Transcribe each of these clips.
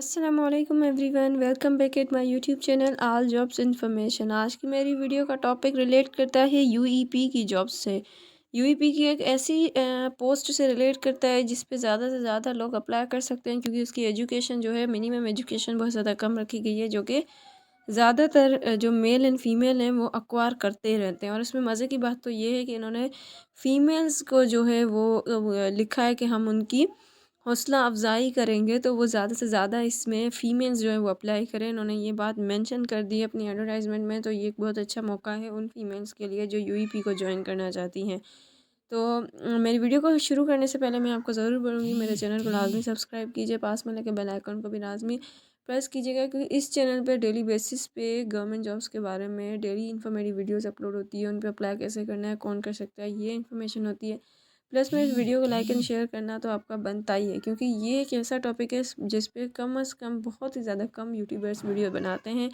अस्सलामुअलैकुम everyone, welcome back at my YouTube channel all jobs information. आज की मेरी वीडियो का टॉपिक रिलेट करता है यूईपी की जॉब्स से। यूईपी की एक ऐसी पोस्ट से रिलेट करता है जिस पे ज़्यादा से ज़्यादा लोग अप्लाई कर सकते हैं, क्योंकि उसकी एजुकेशन जो है मिनिमम एजुकेशन बहुत ज़्यादा कम रखी गई है, जो कि ज़्यादातर जो मेल एंड फीमेल हैं वो अक्वायर करते रहते हैं। और इसमें मज़े की बात तो ये है कि इन्होंने फ़ीमेल्स को जो है वो लिखा है कि हम उनकी हौसला अफ़ज़ाई करेंगे, तो वो ज़्यादा से ज़्यादा इसमें फ़ीमेल्स जो है वो अप्लाई करें। इन्होंने ये बात मेंशन कर दी है अपनी एडवर्टाइजमेंट में, तो ये एक बहुत अच्छा मौका है उन फ़ीमेल्स के लिए जो यूईपी को ज्वाइन करना चाहती हैं। तो मेरी वीडियो को शुरू करने से पहले मैं आपको ज़रूर बोलूँगी, मेरे चैनल को लाजमी सब्सक्राइब कीजिए, पास में लगे बेल आइकन को भी लाजमी प्रेस कीजिएगा, क्योंकि इस चैनल पे डेली बेसिस पे गवर्नमेंट जॉब्स के बारे में डेली इन्फॉर्मेटिव वीडियोस अपलोड होती है। उन पे अप्लाई कैसे करना है, कौन कर सकता है, ये इन्फॉर्मेशन होती है। प्लस में इस वीडियो को लाइक एंड शेयर करना तो आपका बनता ही है, क्योंकि ये एक ऐसा टॉपिक है जिस पे कम अज़ कम बहुत ही ज़्यादा कम यूट्यूबर्स वीडियो बनाते हैं।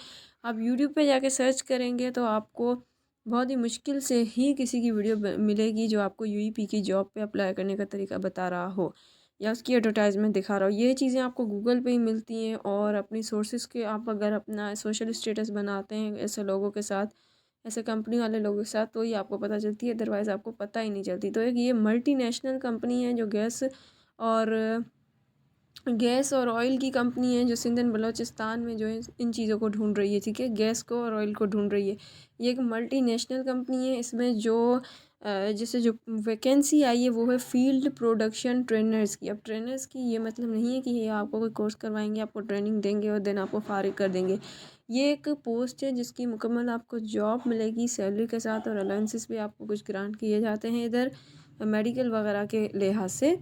आप यूट्यूब पे जाके सर्च करेंगे तो आपको बहुत ही मुश्किल से ही किसी की वीडियो मिलेगी जो आपको यूईपी की जॉब पे अप्लाई करने का तरीका बता रहा हो या उसकी एडवर्टाइजमेंट दिखा रहा हो। ये चीज़ें आपको गूगल पे ही मिलती हैं, और अपनी सोर्सेज के आप अगर अपना सोशल स्टेटस बनाते हैं ऐसे लोगों के साथ, ऐसे कंपनी वाले लोगों के साथ, तो ये आपको पता चलती है, अदरवाइज़ आपको पता ही नहीं चलती। तो एक ये मल्टीनेशनल कंपनी है जो और गैस और ऑयल की कंपनी है, जो सिंध एंड बलूचिस्तान में जो है इन चीज़ों को ढूंढ रही है। ठीक है, गैस को और ऑयल को ढूंढ रही है। ये एक मल्टीनेशनल कंपनी है। इसमें जो जैसे जो वैकेंसी आई है वो है फील्ड प्रोडक्शन ट्रेनर्स की। अब ट्रेनर्स की ये मतलब नहीं है कि ये आपको कोई कोर्स करवाएंगे, आपको ट्रेनिंग देंगे और देन आपको फारिग कर देंगे। ये एक पोस्ट है जिसकी मुकम्मल आपको जॉब मिलेगी सैलरी के साथ, और अलाउंसेस भी आपको कुछ ग्रांट किए जाते हैं इधर मेडिकल वगैरह के लिहाज से।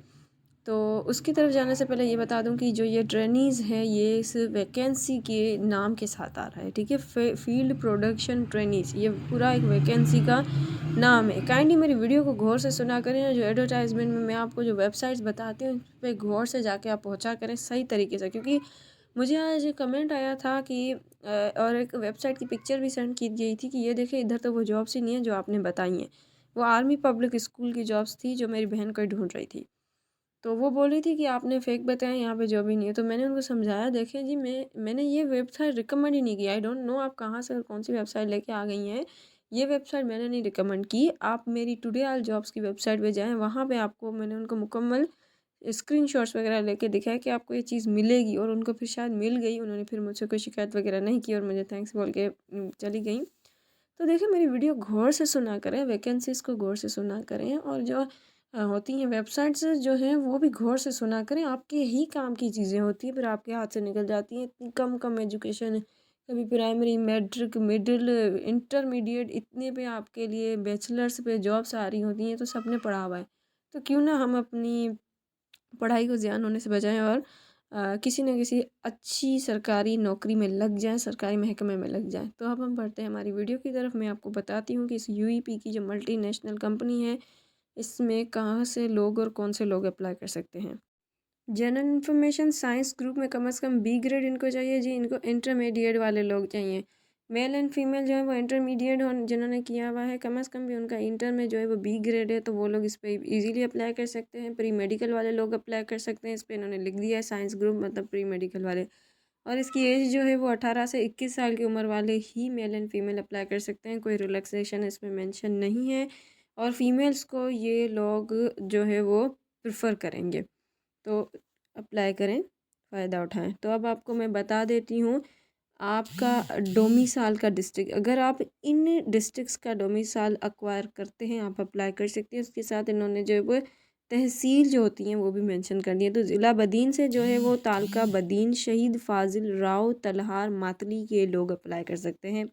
तो उसकी तरफ जाने से पहले ये बता दूं कि जो ये ट्रेनीज़ हैं ये इस वैकेंसी के नाम के साथ आ रहा है। ठीक है, फील्ड प्रोडक्शन ट्रेनीज़, ये पूरा एक वैकेंसी का नाम है। काइंडली मेरी वीडियो को गौर से सुना करें, जो एडवर्टाइजमेंट में मैं आपको जो वेबसाइट्स बताती हूँ उस पर गौर से जाके आप पहुँचा करें सही तरीके से, क्योंकि मुझे आज कमेंट आया था कि और एक वेबसाइट की पिक्चर भी सेंड की गई थी कि ये देखिए इधर तो वो जॉब्स ही नहीं है जो आपने बताई हैं। वो आर्मी पब्लिक स्कूल की जॉब्स थी जो मेरी बहन को ढूंढ रही थी। तो वो बोल रही थी कि आपने फेक बताया, यहाँ पे जॉब ही नहीं है। तो मैंने उनको समझाया, देखें जी मैंने ये वेबसाइट रिकमेंड ही नहीं किया। आई डोंट नो आप कहाँ से और कौन सी वेबसाइट लेके आ गई हैं। ये वेबसाइट मैंने नहीं रिकमेंड की। आप मेरी टुडे ऑल जॉब्स की वेबसाइट पे जाएँ, वहाँ पे आपको मैंने उनको मुकम्मल स्क्रीनशॉट्स वगैरह लेके दिखाया कि आपको ये चीज़ मिलेगी, और उनको फिर शायद मिल गई। उन्होंने फिर मुझसे कोई शिकायत वगैरह नहीं की और मुझे थैंक्स बोल के चली गई। तो देखिए मेरी वीडियो गौर से सुना करें, वैकेंसीज़ को गौर से सुना करें, और जो होती हैं वेबसाइट्स जो हैं वो भी गौर से सुना करें। आपके ही काम की चीज़ें होती हैं, फिर आपके हाथ से निकल जाती हैं। इतनी कम कम एजुकेशन, कभी प्राइमरी, मैट्रिक, मिडिल, इंटरमीडिएट, इतने पे आपके लिए बैचलर्स पे जॉब्स आ रही होती हैं, तो सबने पढ़ा हुआ है। तो क्यों ना हम अपनी पढ़ाई को ज़्यान होने से बचाएं और किसी न किसी अच्छी सरकारी नौकरी में लग जाएं, सरकारी महकमे में लग जाएं। तो अब हम बढ़ते हैं हमारी वीडियो की तरफ। मैं आपको बताती हूँ कि इस यूईपी की जो मल्टीनेशनल कंपनी है, इसमें कहाँ से लोग और कौन से लोग अप्लाई कर सकते हैं। जनरल इन्फॉर्मेशन साइंस ग्रुप में कम से कम बी ग्रेड इनको चाहिए जी। इनको इंटरमीडिएट वाले लोग चाहिए। मेल एंड फीमेल जो है वो इंटरमीडिएट हो जिन्होंने किया हुआ है, कम से कम भी उनका इंटर में जो है वो बी ग्रेड है, तो वो लोग इस पर इजीली अप्लाई कर सकते हैं। प्री मेडिकल वाले लोग अप्लाई कर सकते हैं। इस पर इन्होंने लिख दिया है साइंस ग्रुप मतलब प्री मेडिकल वाले। और इसकी एज जो है वो 18 से 21 साल की उम्र वाले ही मेल एंड फीमेल अप्लाई कर सकते हैं। कोई रिलैक्सेशन इसमें मेंशन नहीं है, और फीमेल्स को ये लोग जो है वो प्रेफर करेंगे। तो अप्लाई करें, फ़ायदा उठाएं। तो अब आपको मैं बता देती हूँ आपका डोमिसाइल का डिस्ट्रिक्ट। अगर आप इन डिस्ट्रिक्ट्स का डोमिसाइल एक्वायर करते हैं, आप अप्लाई कर सकते हैं। उसके साथ इन्होंने जो है वो तहसील जो होती हैं वो भी मेंशन कर दी है। तो ज़िला बदीन से जो है वो तालका बदीन, शहीद फाजिल राव, तलहार, मातली के लोग अप्लाई कर सकते हैं।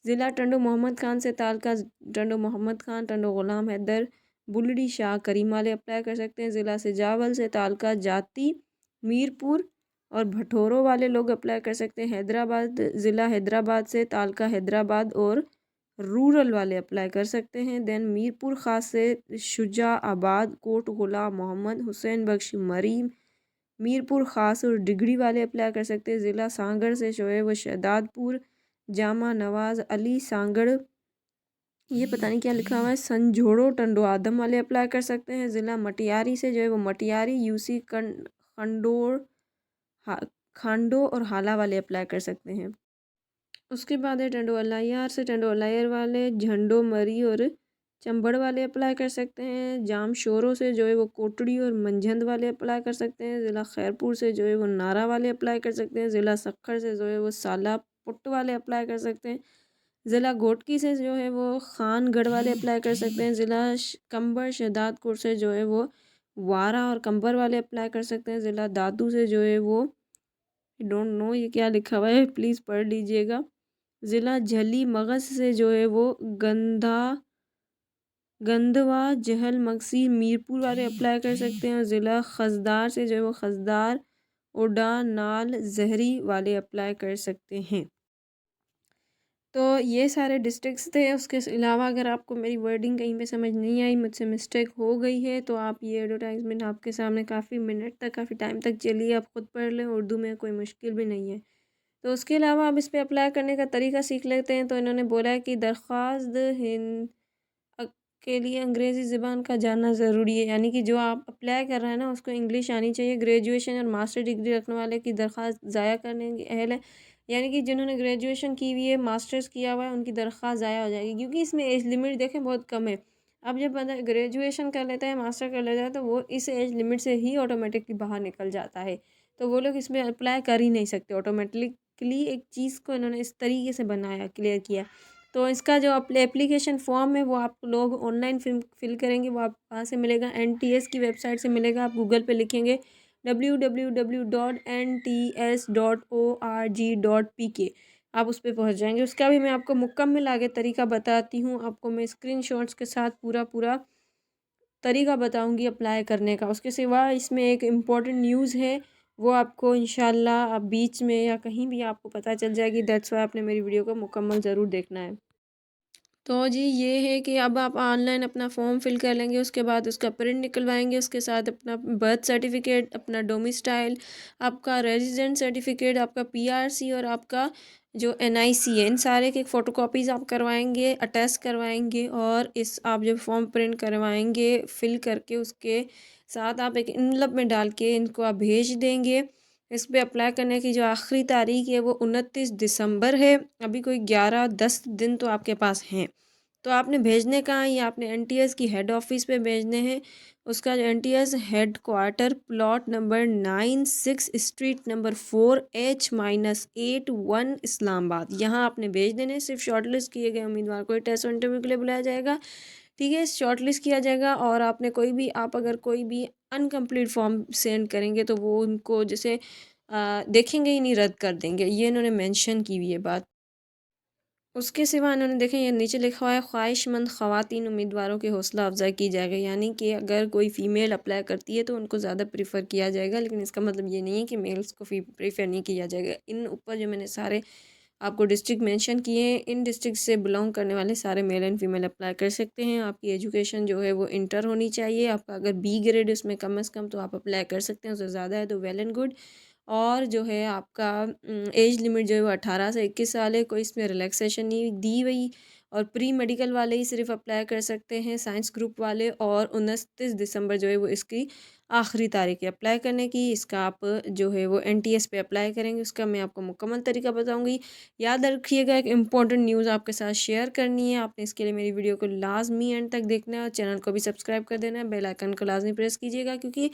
ज़िला टंडो मोहम्मद खान से तालका टंडो मोहम्मद खान, टंडो ग़ुलाम हैदर, बुलड़ी शाह, करीम वाले अप्लाई कर सकते हैं। ज़िला सिजावल से तालका जाती, मीरपुर और भटोरो वाले लोग अप्लाई कर सकते हैं। हैदराबाद, ज़िला हैदराबाद से तालका हैदराबाद और रूरल वाले अप्लाई कर सकते हैं। देन मीरपुर ख़ास से शुजाआबाद, कोट गुलाम मोहम्मद, हुसैन बख्श, मरीम, मीरपुर ख़ास और डिगरी वाले अप्लाई कर सकते हैं। ज़िला सांगड़ से शोएब व शहदादपुर, जामा नवाज़ अली सांगड़, ये पता नहीं क्या लिखा हुआ है, संजोड़ो टंडो आदम वाले अप्लाई कर सकते हैं। ज़िला मटियारी से जो है वो मटियारी, यूसी खंडोर, खांडो और हाला वाले अप्लाई कर सकते हैं। उसके बाद है टंडोलायर से टंडोलायर वाले, झंडो मरी और चंबड़ वाले अप्लाई कर सकते हैं। जामशोरो से जो है वो कोटड़ी और मंझंद वाले अप्लाई कर सकते हैं। ज़िला खैरपुर से जो है वो नारा वाले अप्लाई कर सकते हैं। ज़िला सक्खर से जो है वो साला पुट्ट वाले अप्लाई कर सकते हैं। ज़िला घोटकी से जो है वो खानगढ़ वाले अप्लाई कर सकते हैं। ज़िला कंबर शहदादपुर से जो है वो वारा और कंबर वाले अप्लाई कर सकते हैं। ज़िला दादू से जो है वो डोंट नो ये क्या लिखा हुआ है, प्लीज़ पढ़ लीजिएगा। ज़िला झली मगस से जो है वो गंधवा जहल मगसी मीरपुर वाले अप्लाई कर सकते हैं। ज़िला खजदार से जो है वो खजदार ओडा नाल जहरी वाले अप्लाई कर सकते हैं। तो ये सारे डिस्ट्रिक्ट्स थे। उसके अलावा अगर आपको मेरी वर्डिंग कहीं पे समझ नहीं आई, मुझसे मिस्टेक हो गई है, तो आप ये एडवर्टाइजमेंट आपके सामने काफ़ी मिनट तक काफ़ी टाइम तक चली, आप खुद पढ़ लें, उर्दू में कोई मुश्किल भी नहीं है। तो उसके अलावा आप इस पे अप्लाई करने का तरीका सीख लेते हैं। तो इन्होंने बोला है कि दरख्वास्त हिंद के लिए अंग्रेज़ी ज़बान का जानना ज़रूरी है, यानी कि जो आप अप्लाई कर रहे हैं ना उसको इंग्लिश आनी चाहिए। ग्रेजुएशन और मास्टर डिग्री रखने वाले की दरख्वास्त ज़ाया करने की अहल है, यानी कि जिन्होंने ग्रेजुएशन की हुई है, मास्टर्स किया हुआ है, उनकी दरख्वास्त ज़ाया हो जाएगी, क्योंकि इसमें एज लिमिट देखें बहुत कम है। अब जब बंदा ग्रेजुएशन कर लेता है, मास्टर कर लेता है, तो वो इस एज लिमिट से ही ऑटोमेटिकली बाहर निकल जाता है। तो वो लोग इसमें अप्लाई कर ही नहीं सकते ऑटोमेटिकली। एक चीज़ को इन्होंने इस तरीके से बनाया, क्लियर किया। तो इसका जो एप्लीकेशन फॉर्म है वो आप लोग ऑनलाइन फिल करेंगे, वो आप कहाँ से मिलेगा, एनटीएस की वेबसाइट से मिलेगा। आप गूगल पे लिखेंगे www.nts.org.pk, आप उस पर पहुँच जाएंगे। उसका भी मैं आपको मुकम्मल आगे तरीका बताती हूँ। आपको मैं स्क्रीनशॉट्स के साथ पूरा पूरा तरीका बताऊंगी अप्लाई करने का। उसके सिवा इसमें एक इम्पॉर्टेंट न्यूज़ है, वो आपको इंशाल्लाह आप बीच में या कहीं भी आपको पता चल जाएगी। दैट्स वाई आपने मेरी वीडियो को मुकम्मल ज़रूर देखना है। तो जी ये है कि अब आप ऑनलाइन अपना फॉर्म फिल कर लेंगे, उसके बाद उसका प्रिंट निकलवाएंगे, उसके साथ अपना बर्थ सर्टिफिकेट, अपना डोमिसाइल, आपका रेजिडेंट सर्टिफिकेट, आपका पीआरसी और आपका जो एनआईसी है, इन सारे के फ़ोटोकॉपीज़ आप करवाएंगे, अटैच करवाएंगे। और इस आप जब फॉर्म प्रिंट करवाएंगे फिल करके, उसके साथ आप एक इनवलप में डाल के इनको आप भेज देंगे। इस पर अप्लाई करने की जो आखिरी तारीख है वो 29 दिसंबर है। अभी कोई 11-10 दिन तो आपके पास हैं। तो आपने भेजने कहाँ है, ये आपने एनटीएस की हेड ऑफिस पे भेजने हैं। उसका जो NTS head quarter, plot number 96 street number 4H-81 Islamabad, यहाँ आपने भेज देने हैं। सिर्फ शॉर्टलिस्ट किए गए उम्मीदवार को टेस्ट और इंटरव्यू के लिए बुलाया जाएगा, ठीक है, शॉर्टलिस्ट किया जाएगा। और आपने कोई भी, आप अगर कोई भी अनकम्प्लीट फॉर्म सेंड करेंगे तो वो उनको जैसे देखेंगे ही नहीं, रद्द कर देंगे, ये इन्होंने मेंशन की हुई है बात। उसके सिवा इन्होंने देखें ये नीचे लिखा हुआ है, ख्वाहिशमंद ख़वातीन उम्मीदवारों की हौसला अफजाई की जाएगा, यानी कि अगर कोई फ़ीमेल अप्लाई करती है तो उनको ज़्यादा प्रीफर किया जाएगा। लेकिन इसका मतलब ये नहीं है कि मेल्स को प्रीफर नहीं किया जाएगा। इन ऊपर जो मैंने सारे आपको डिस्ट्रिक्ट मेंशन किए हैं, इन डिस्ट्रिक्ट से बिलोंग करने वाले सारे मेल एंड फीमेल अप्लाई कर सकते हैं। आपकी एजुकेशन जो है वो इंटर होनी चाहिए। आपका अगर बी ग्रेड उसमें कम से कम तो आप अप्लाई कर सकते हैं, उससे ज़्यादा है तो वेल एंड गुड। और जो है आपका एज लिमिट जो है वो 18 से 21 साल है, कोई इसमें रिलैक्सेशन नहीं दी हुई। और प्री मेडिकल वाले ही सिर्फ अप्लाई कर सकते हैं, साइंस ग्रुप वाले। और 29 दिसंबर जो है वो इसकी आखिरी तारीख है अप्लाई करने की। इसका आप जो है वो एनटीएस पे अप्लाई करेंगे, उसका मैं आपको मुकम्मल तरीका बताऊंगी। याद रखिएगा, एक इम्पॉर्टेंट न्यूज़ आपके साथ शेयर करनी है, आपने इसके लिए मेरी वीडियो को लाजमी एंड तक देखना है और चैनल को भी सब्सक्राइब कर देना है, बेल आइकन को लाजमी प्रेस कीजिएगा, क्योंकि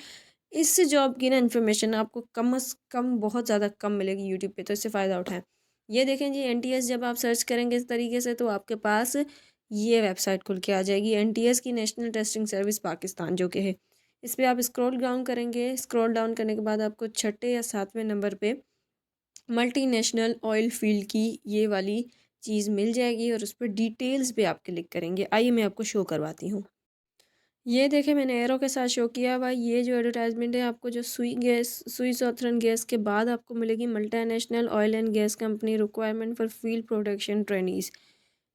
इस जॉब की ना इन्फॉर्मेशन आपको कम से कम बहुत ज़्यादा कम मिलेगी यूट्यूब पे, तो इससे फ़ायदा उठाएं। ये देखें जी, एनटीएस जब आप सर्च करेंगे इस तरीके से तो आपके पास ये वेबसाइट खुल के आ जाएगी, एनटीएस की नेशनल टेस्टिंग सर्विस पाकिस्तान जो कि है। इस पर आप स्क्रॉल डाउन करेंगे, स्क्रॉल डाउन करने के बाद आपको 6 या 7वें नंबर पे मल्टी नेशनल ऑयल फील्ड की ये वाली चीज़ मिल जाएगी और उस पर डिटेल्स पे आप क्लिक करेंगे। आइए मैं आपको शो करवाती हूँ। ये देखें मैंने एरो के साथ शो किया हुआ, ये जो एडवर्टाइजमेंट है आपको जो सुई सॉथरन गैस के बाद आपको मिलेगी, multinational oil and gas company requirement for field production trainees,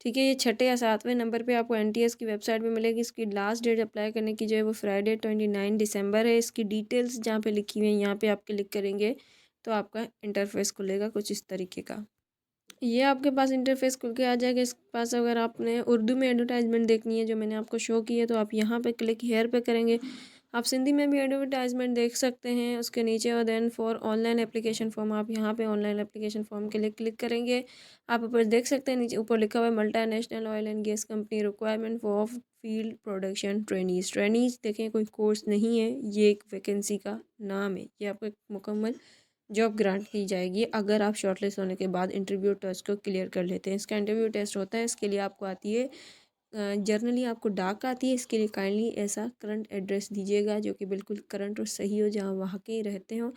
ठीक है। ये 6 या 7वें नंबर पे आपको एनटीएस की वेबसाइट पे मिलेगी। इसकी लास्ट डेट अप्लाई करने की जो है वो फ्राइडे 29 दिसंबर है। इसकी डिटेल्स जहाँ पे लिखी हुई है यहाँ पे आप क्लिक करेंगे तो आपका इंटरफेस खुलेगा कुछ इस तरीके का। ये आपके पास इंटरफेस खुल के आ जाएगा। इसके पास अगर आपने उर्दू में एडवर्टाइजमेंट देखनी है जो मैंने आपको शो की है तो आप यहाँ पे क्लिक हेयर पे करेंगे, आप सिंधी में भी एडवर्टाइजमेंट देख सकते हैं उसके नीचे। और then for online application form, आप यहाँ पे ऑनलाइन एप्लीकेशन फॉर्म के लिए क्लिक करेंगे। आप ऊपर देख सकते हैं नीचे ऊपर लिखा हुआ है multi national oil and gas company requirement for field production trainees. Trainees देखें कोई कोर्स नहीं है, ये एक वैकेंसी का नाम है। ये आपको एक मुकम्मल जॉब ग्रांट की जाएगी अगर आप शॉर्टलिस्ट होने के बाद इंटरव्यू टेस्ट को क्लियर कर लेते हैं। इसका इंटरव्यू टेस्ट होता है, इसके लिए आपको आती है जर्नली आपको डाक आती है। इसके लिए काइंडली ऐसा करंट एड्रेस दीजिएगा जो कि बिल्कुल करंट और सही हो, जहाँ वहाँ के ही रहते हो।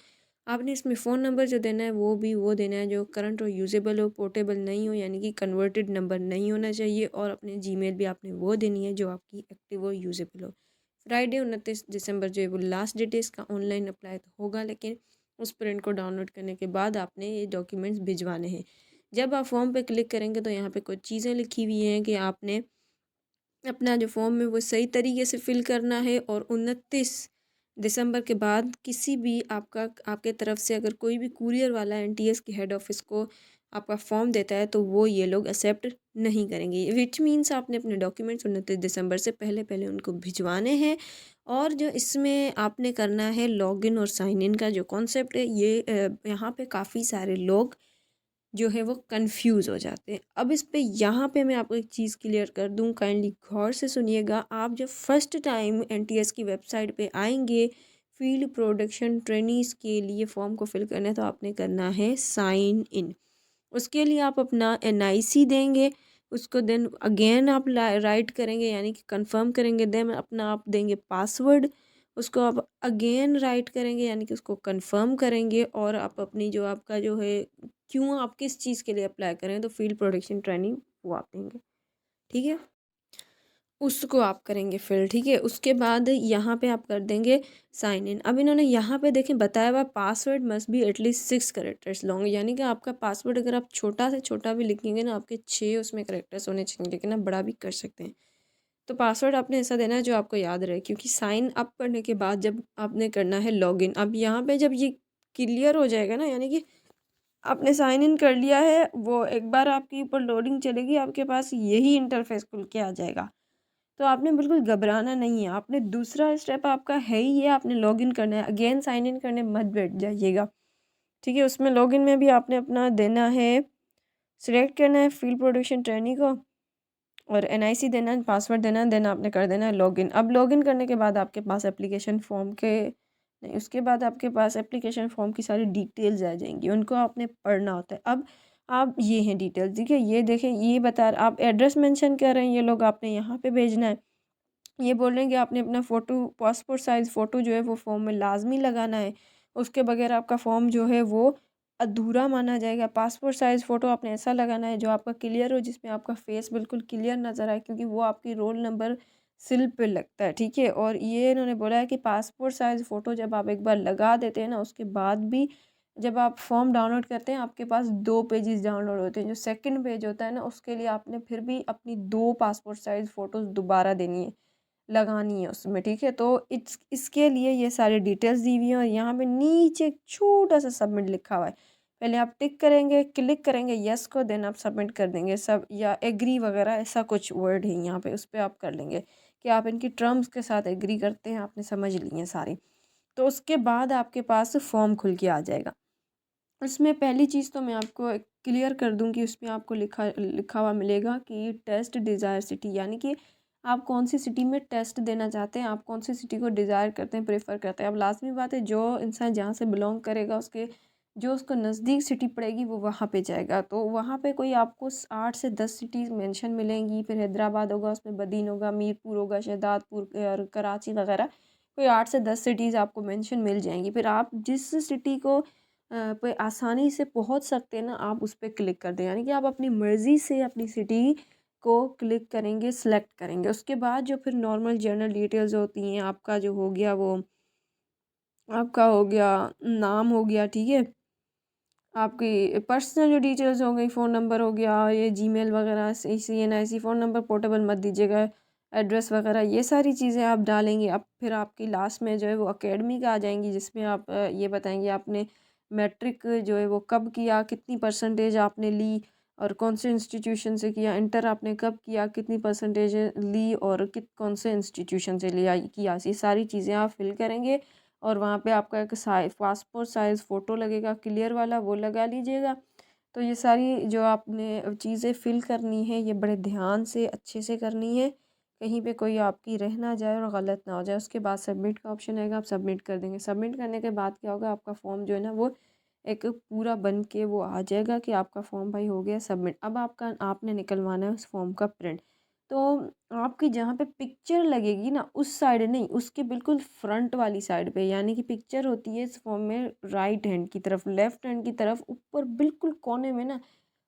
आपने इसमें फ़ोन नंबर जो देना है वो देना है जो करंट और यूजेबल हो, पोर्टेबल नहीं हो, यानी कि कन्वर्टेड नंबर नहीं होना चाहिए। और अपने जीमेल भी आपने वो देनी है जो आपकी एक्टिव हो, यूजेबल हो। फ्राइडे 29 दिसंबर जो है वो लास्ट डेट है इसका। ऑनलाइन अप्लाई तो होगा, लेकिन उस प्रिंट को डाउनलोड करने के बाद आपने ये डॉक्यूमेंट्स भिजवाने हैं। जब आप फॉर्म पे क्लिक करेंगे तो यहाँ पे कुछ चीज़ें लिखी हुई हैं कि आपने अपना जो फॉर्म है वो सही तरीके से फिल करना है। और 29 दिसंबर के बाद किसी भी आपके तरफ से अगर कोई भी कुरियर वाला एनटीएस के हेड ऑफिस को आपका फॉर्म देता है तो वो ये लोग एक्सेप्ट नहीं करेंगे। विच मीन्स आपने अपने डॉक्यूमेंट्स 29 दिसंबर से पहले पहले उनको भिजवाने हैं। और जो इसमें आपने करना है लॉगिन और साइन इन का जो कॉन्सेप्ट है, ये यहाँ पे काफ़ी सारे लोग जो है वो कंफ्यूज हो जाते हैं। अब इस पे यहाँ पे मैं आपको एक चीज़ क्लियर कर दूँ, काइंडली गौर से सुनिएगा। आप जब फर्स्ट टाइम एनटीएस की वेबसाइट पे आएंगे फील्ड प्रोडक्शन ट्रेनीज़ के लिए फॉर्म को फिल करना है, तो आपने करना है साइन इन। उसके लिए आप अपना एनआईसी देंगे, उसको देन अगेन आप राइट करेंगे यानी कि कंफर्म करेंगे। देन अपना आप देंगे पासवर्ड, उसको आप अगेन राइट करेंगे यानी कि उसको कंफर्म करेंगे। और आप अपनी जो आपका जो है क्यों आप किस चीज़ के लिए अप्लाई करें तो फील्ड प्रोडक्शन ट्रेनिंग वो आप देंगे, ठीक है। उसको आप करेंगे फिल, ठीक है। उसके बाद यहाँ पे आप कर देंगे साइन इन। अब इन्होंने यहाँ पे देखें बताया हुआ password must be at least 6 characters long, यानी कि आपका पासवर्ड अगर आप छोटा से छोटा भी लिखेंगे ना, आपके 6 उसमें कैरेक्टर्स होने चाहिए, लेकिन आप बड़ा भी कर सकते हैं। तो पासवर्ड आपने ऐसा देना है जो आपको याद रहे, क्योंकि साइन अप करने के बाद जब आपने करना है लॉगिन। अब यहाँ पे जब ये क्लियर हो जाएगा ना, यानी कि आपने साइन इन कर लिया है, वो एक बार आपके ऊपर लोडिंग चलेगी, आपके पास यही इंटरफेस खुल के आ जाएगा। तो आपने बिल्कुल घबराना नहीं है। आपने दूसरा स्टेप आपका है ही ये, आपने लॉगिन करना है। अगेन साइन इन करने मत बैठ जाइएगा, ठीक है। उसमें लॉगिन में भी आपने अपना देना है, सिलेक्ट करना है फील्ड प्रोडक्शन ट्रेनिंग को और एनआईसी देना है, पासवर्ड देना है, देन आपने कर देना है लॉगिन। अब लॉगिन करने के बाद आपके पास एप्लीकेशन फॉर्म के नहीं, उसके बाद आपके पास एप्लीकेशन फॉर्म की सारी डिटेल्स आ जाएंगी, उनको आपने पढ़ना होता है। अब आप ये हैं डिटेल्स, ठीक है। ये देखें, ये बता आप एड्रेस मेंशन कर रहे हैं, ये लोग आपने यहाँ पे भेजना है। ये बोल रहे हैं कि आपने अपना फ़ोटो पासपोर्ट साइज़ फ़ोटो जो है वो फॉर्म में लाजमी लगाना है, उसके बगैर आपका फॉर्म जो है वो अधूरा माना जाएगा। पासपोर्ट साइज़ फ़ोटो आपने ऐसा लगाना है जो आपका क्लियर हो, जिसमें आपका फेस बिल्कुल क्लियर नज़र आए, क्योंकि वो आपकी रोल नंबर स्लिप पे लगता है, ठीक है। और ये इन्होंने बोला है कि पासपोर्ट साइज़ फ़ोटो जब आप एक बार लगा देते हैं ना, उसके बाद भी जब आप फॉर्म डाउनलोड करते हैं आपके पास 2 पेजेस डाउनलोड होते हैं। जो सेकंड पेज होता है ना, उसके लिए आपने फिर भी अपनी 2 पासपोर्ट साइज़ फ़ोटोज़ दोबारा देनी है, लगानी है उसमें, ठीक है। तो इसके लिए ये सारी डिटेल्स दी हुई हैं। और यहाँ पे नीचे एक छोटा सा सबमिट लिखा हुआ है, पहले आप टिक करेंगे, क्लिक करेंगे यस को, देन आप सबमिट कर देंगे सब, या एग्री वगैरह ऐसा कुछ वर्ड है यहाँ पे, उस पर आप कर लेंगे कि आप इनकी टर्म्स के साथ एग्री करते हैं, आपने समझ ली हैं सारी। तो उसके बाद आपके पास फॉर्म खुल के आ जाएगा। उसमें पहली चीज़ तो मैं आपको क्लियर कर दूं कि उसमें आपको लिखा लिखा हुआ मिलेगा कि टेस्ट डिज़ायर सिटी, यानी कि आप कौन सी सिटी में टेस्ट देना चाहते हैं, आप कौन सी सिटी को डिज़ायर करते हैं, प्रेफर करते हैं। अब लाजमी बात है, जो इंसान जहाँ से बिलोंग करेगा उसके जो उसको नज़दीक सिटी पड़ेगी वो वहाँ पे जाएगा। तो वहाँ पे कोई आपको 8 से 10 सिटीज़ मेंशन मिलेंगी। फिर हैदराबाद होगा, उसमें बदीन होगा, मीरपुर होगा, शहदादपुर और कराची वगैरह, कोई 8 से 10 सिटीज़ आपको मेंशन मिल जाएंगी। फिर आप जिस सिटी को पे आसानी से पहुंच सकते हैं ना, आप उस पर क्लिक कर दें, यानी कि आप अपनी मर्ज़ी से अपनी सिटी को क्लिक करेंगे, सिलेक्ट करेंगे। उसके बाद जो फिर नॉर्मल जनरल डिटेल्स होती हैं, आपका जो हो गया वो आपका हो गया नाम हो गया, ठीक है। आपकी पर्सनल जो डिटेल्स हो गई, फ़ोन नंबर हो गया, ये जीमेल वगैरह, CNIC फ़ोन नंबर पोर्टेबल मत दीजिएगा, एड्रेस वगैरह ये सारी चीज़ें आप डालेंगे। अब फिर आपकी लास्ट में जो है वो एकेडमिक आ जाएंगी, जिसमें आप ये बताएंगे आपने मैट्रिक जो है वो कब किया, कितनी परसेंटेज आपने ली, और कौन से इंस्टीट्यूशन से किया, इंटर आपने कब किया, कितनी परसेंटेज ली और कौन से इंस्टीट्यूशन से लिया किया, ये सारी चीज़ें आप फिल करेंगे। और वहाँ पे आपका एक पासपोर्ट साइज़ फ़ोटो लगेगा क्लियर वाला, वो लगा लीजिएगा। तो ये सारी जो आपने चीज़ें फिल करनी है ये बड़े ध्यान से अच्छे से करनी है, कहीं पे कोई आपकी रह ना जाए और गलत ना हो जाए। उसके बाद सबमिट का ऑप्शन आएगा, आप सबमिट कर देंगे। सबमिट करने के बाद क्या होगा, आपका फॉर्म जो है ना वो एक पूरा बन के वो आ जाएगा कि आपका फॉर्म भाई हो गया सबमिट। अब आपने निकलवाना है उस फॉर्म का प्रिंट। तो आपकी जहाँ पे पिक्चर लगेगी ना उस साइड नहीं, उसके बिल्कुल फ्रंट वाली साइड पे, यानी कि पिक्चर होती है इस फॉर्म में राइट हैंड की तरफ, लेफ्ट हैंड की तरफ ऊपर बिल्कुल कोने में ना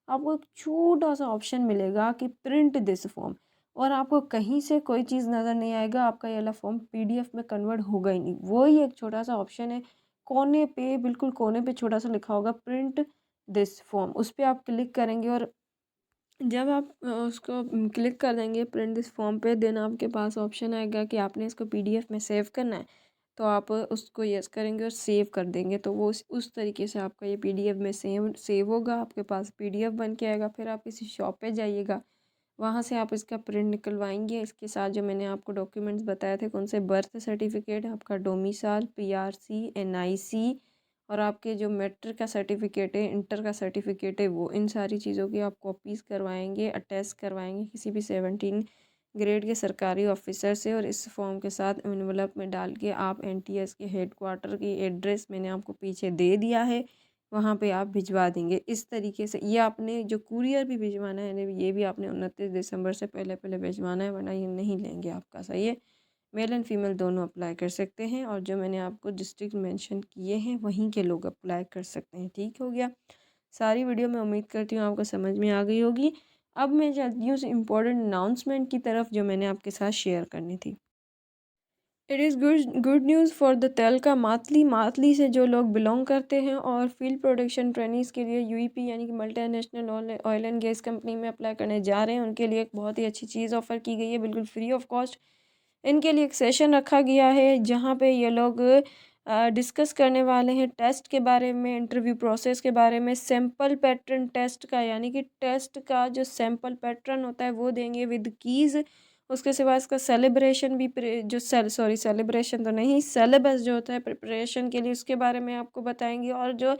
आपको एक छोटा सा ऑप्शन मिलेगा कि प्रिंट दिस फॉर्म। और आपको कहीं से कोई चीज़ नज़र नहीं आएगा, आपका ये वाला फॉर्म पीडीएफ में कन्वर्ट होगा ही नहीं। वो ही एक छोटा सा ऑप्शन है कोने पे, बिल्कुल कोने पे छोटा सा लिखा होगा प्रिंट दिस फॉर्म, उस पर आप क्लिक करेंगे। और जब आप उसको क्लिक कर देंगे प्रिंट दिस फॉर्म पे, देन आपके पास ऑप्शन आएगा कि आपने इसको पीडीएफ में सेव करना है। तो आप उसको यस करेंगे और सेव कर देंगे, तो वो उस तरीके से आपका ये पीडीएफ में सेव होगा, आपके पास पीडीएफ बन के आएगा। फिर आप किसी शॉप पे जाइएगा, वहाँ से आप इसका प्रिंट निकलवाएंगे। इसके साथ जो मैंने आपको डॉक्यूमेंट्स बताए थे, कौन से, बर्थ सर्टिफिकेट, आपका डोमिसाइल, पीआरसी, एनआईसी और आपके जो मैट्रिक का सर्टिफिकेट है, इंटर का सर्टिफिकेट है, वो इन सारी चीज़ों की आप कॉपीज़ करवाएंगे, अटैच करवाएंगे किसी भी 17 ग्रेड के सरकारी ऑफिसर से। और इस फॉर्म के साथ एनवलप में डाल के आप एनटीएस के हेडक्वार्टर की एड्रेस मैंने आपको पीछे दे दिया है, वहाँ पे आप भिजवा देंगे। इस तरीके से ये आपने जो कुरियर भी भिजवाना है ये भी आपने 29 दिसंबर से पहले पहले भिजवाना है, वरना ये नहीं लेंगे आपका। सही है, मेल एंड फीमेल दोनों अप्लाई कर सकते हैं, और जो मैंने आपको डिस्ट्रिक्ट मेंशन किए हैं वहीं के लोग अप्लाई कर सकते हैं। ठीक हो गया, सारी वीडियो मैं उम्मीद करती हूँ आपको समझ में आ गई होगी। अब मैं चलती हूँ उस इम्पोर्टेंट अनाउंसमेंट की तरफ जो मैंने आपके साथ शेयर करनी थी। It is good news for the तेलका मातली। मातली से जो लोग बिलोंग करते हैं और फील्ड प्रोडक्शन ट्रेनिंग्स के लिए यूईपी यानी कि multi oil and gas company में अप्लाई करने जा रहे हैं, उनके लिए एक बहुत ही अच्छी चीज़ ऑफ़र की गई है, बिल्कुल फ्री ऑफ कॉस्ट। इनके लिए एक सेशन रखा गया है जहाँ पे ये लोग डिस्कस करने वाले हैं टेस्ट के बारे में, इंटरव्यू प्रोसेस के बारे में, सैम्पल पैटर्न टेस्ट का, यानी कि टेस्ट का जो सैम्पल पैटर्न होता है वो देंगे विद कीज़। उसके सिवा इसका सेलिब्रेशन भी जो सेलिब्रेशन तो नहीं, सेलेबस जो होता है प्रिपरेशन के लिए, उसके बारे में आपको बताएंगे। और जो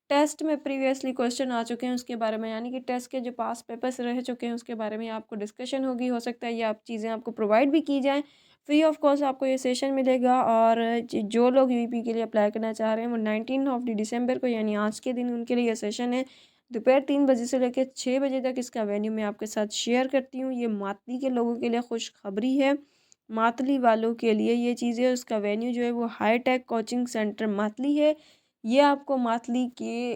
टेस्ट में प्रीवियसली क्वेश्चन आ चुके हैं उसके बारे में, यानी कि टेस्ट के जो पास पेपर्स रह चुके हैं उसके बारे में आपको डिस्कशन होगी। हो सकता है ये आप चीज़ें आपको प्रोवाइड भी की जाएँ, फ्री ऑफ कॉस्ट आपको ये सेशन मिलेगा। और जो लोग यूपी के लिए अप्लाई करना चाह रहे हैं वो 19 दिसंबर को, यानी आज के दिन उनके लिए ये सेशन है, दोपहर 3 बजे से लेकर 6 बजे तक। इसका वेन्यू मैं आपके साथ शेयर करती हूँ। ये मातली के लोगों के लिए खुशखबरी है, मातली वालों के लिए ये चीज़ें। उसका वेन्यू जो है वो हाईटेक कोचिंग सेंटर मातली है। ये आपको मातली के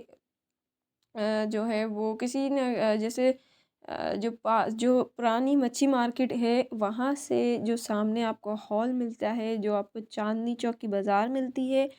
जो है वो किसी ने जैसे जो पुरानी मच्छी मार्केट है वहाँ से जो सामने आपको हॉल मिलता है, जो आपको चांदनी चौक की बाज़ार मिलती है,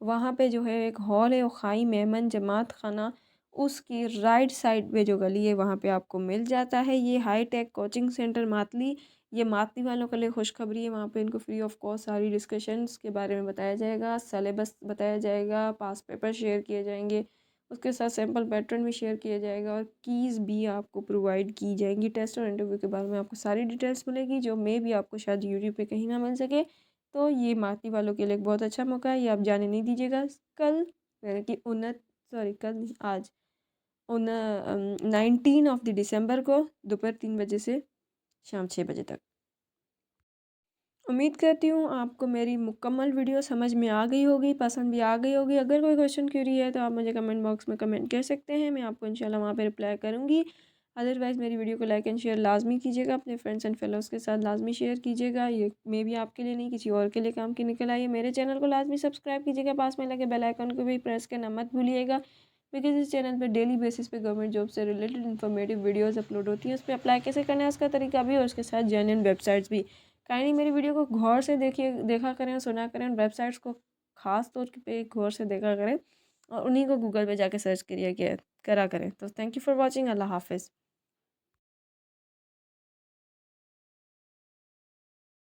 वहाँ पे जो है एक हॉल है, वो खाई मेमन जमात खाना, उसकी राइट साइड पे जो गली है वहाँ पे आपको मिल जाता है ये high tech coaching centre Matali. ये मातली वालों के लिए खुशखबरी है, वहाँ पे इनको फ्री ऑफ कॉस्ट सारी डिस्कशंस के बारे में बताया जाएगा, सिलेबस बताया जाएगा, पास पेपर शेयर किए जाएंगे, उसके साथ सैम्पल पैटर्न भी शेयर किया जाएगा, और कीज़ भी आपको प्रोवाइड की जाएंगी। टेस्ट और इंटरव्यू के बारे में आपको सारी डिटेल्स मिलेगी जो मे भी आपको शायद यूट्यूब पे कहीं ना मिल सके। तो ये मातली वालों के लिए एक बहुत अच्छा मौका है, ये आप जाने नहीं दीजिएगा। कल यानी कि कल नहीं, आज 19 दिसंबर को दोपहर 3 बजे से शाम 6 बजे तक। उम्मीद करती हूँ आपको मेरी मुकम्मल वीडियो समझ में आ गई होगी, पसंद भी आ गई होगी। अगर कोई क्वेश्चन क्यूरी है तो आप मुझे कमेंट बॉक्स में कमेंट कर सकते हैं, मैं आपको इंशाल्लाह वहाँ पे रिप्लाई करूँगी। अदरवाइज़ मेरी वीडियो को लाइक एंड शेयर लाजमी कीजिएगा, अपने फ्रेंड्स एंड फेलोज़ के साथ लाजमी शेयर कीजिएगा। ये मे भी आपके लिए नहीं किसी और के लिए काम की निकल आई है। मेरे चैनल को लाजमी सब्सक्राइब कीजिएगा, पास में लगे बेल आइकन को भी प्रेस करना मत भूलिएगा, बिकॉज इस चैनल पे डेली बेसिस पे गवर्नमेंट जॉब से रिलेटेड इन्फॉर्मेटिव वीडियोस अपलोड होती हैं। उस पर अप्लाई कैसे करना है उसका तरीका भी, और उसके साथ जेन्युइन वेबसाइट्स भी। काइंडली मेरी वीडियो को गौर से देखा करें और सुना करें, वेबसाइट्स को ख़ास तौर पे गौर से देखा करें, और उन्हीं को गूगल पे जाके सर्च करिए करा करें। तो थैंक यू फॉर वॉचिंग, अल्लाह हाफिज़।